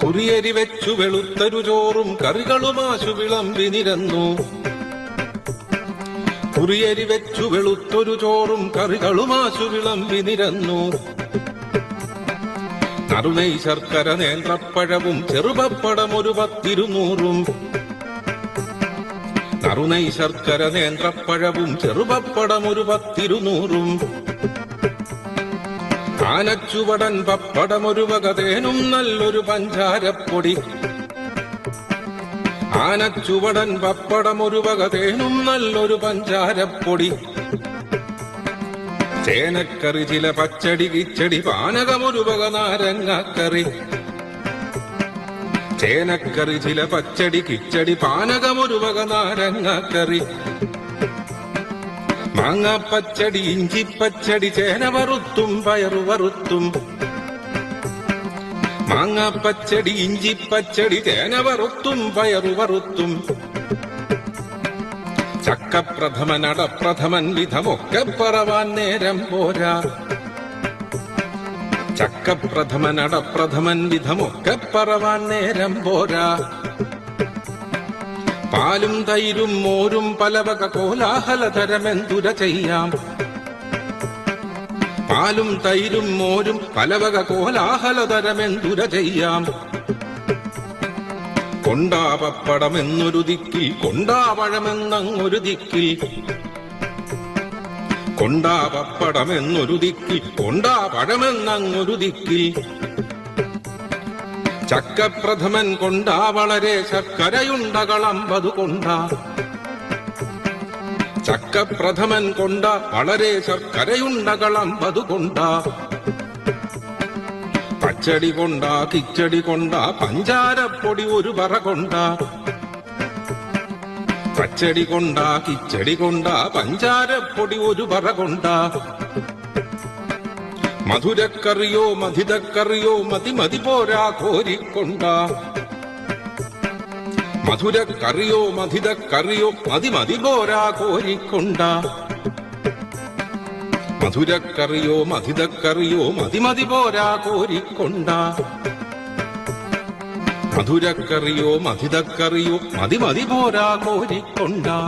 കുറിയരി വെച്ചു വെളുത്തരു ചോറും കറികളുമാശു വിളമ്പി നിരന്നു. കുറിയരി വെച്ചു വെളുത്തൊരു ചോറും കറികളുമാശു വിളമ്പി നിരന്നു. നറുനെയ് ശർക്കര നേന്ത്രപ്പഴവും ചെറുപപ്പടമൊരു 10-200. നറുനെയ് ശർക്കര നേന്ത്രപ്പഴവും ചെറുപപ്പടമൊരു 10-200. ആനച്ചുവടൻ പപ്പടമൊരു വകതേനും നല്ലൊരു പഞ്ചാരപ്പൊടി. ആനച്ചുവടൻ പപ്പടമൊരു വകതേനും നല്ലൊരു പഞ്ചാരപ്പൊടി. ചേനക്കറി ചില പച്ചടി കിച്ചടി പാനകമൊരു വക നാരങ്ങാക്കറി. ചേനക്കറി ചില പച്ചടി കിച്ചടി പാനകമൊരു വക നാരങ്ങാക്കറി. മാങ്ങാപ്പച്ചടി ഇഞ്ചിപ്പച്ചടി ചേന വറുത്തും പയറു വറുത്തും. മാങ്ങാപ്പച്ചടി ഇഞ്ചിപ്പച്ചടി ചേന വറുത്തും പയറു വറുത്തും. ചക്കപ്രഥമൻ അടപ്രഥമൻ വിധമൊക്കെ പറവാൻ നേരം പോരാ. ചക്കപ്രഥമൻ അടപ്രഥമൻ വിധമൊക്കെ പറവാൻ നേരം പോരാ. പാലും തൈരും മോരും പലവക കോലാഹലതരമെന്തുര ചെയ്യാം. പാലും തൈരും മോരും പലവക കോലാഹലതരമെന്തുര ചെയ്യാം. കൊണ്ടാ പപ്പടമെന്നൊരു ദിക്കിൽ കൊണ്ടാ പഴമെന്നങ്ങൊരു ദിക്കിൽ. കൊണ്ടാ പപ്പടമെന്നൊരു ദിക്കിൽ കൊണ്ടാ പഴമെന്നങ്ങൊരു ദിക്കിൽ. ചക്കപ്രഥമൻ കൊണ്ടാ വളരെ ശർക്കരയുണ്ടകളമ്പതു കൊണ്ടാ. ചക്കപ്രഥമൻ കൊണ്ടാ വളരെ ശർക്കരയുണ്ടകളമ്പതു കൊണ്ടാ. പച്ചടി കൊണ്ടാ കിച്ചടി കൊണ്ടാ പഞ്ചാരപ്പൊടി ഒരു പറ കൊണ്ടാ. പച്ചടി കൊണ്ടാ കിച്ചടി കൊണ്ടാ പഞ്ചാരപ്പൊടി ഒരു പറ കൊണ്ടാ. മധുരക്കറിയോ മധിതക്കറിയോ മതി മതി പോരാ കോരിക്കൊണ്ടാ. മധുരക്കറിയോ മധിതക്കറിയോ മതി മതി പോരാ കോരിക്കൊണ്ടാ. മധുരക്കറിയോ മധിതക്കറിയോ മതി മതി പോരാ കോരിക്കൊണ്ടാ. മധുരക്കറിയോ മധിതക്കറിയോ മതി മതി പോരാ കോരിക്കൊണ്ടാ.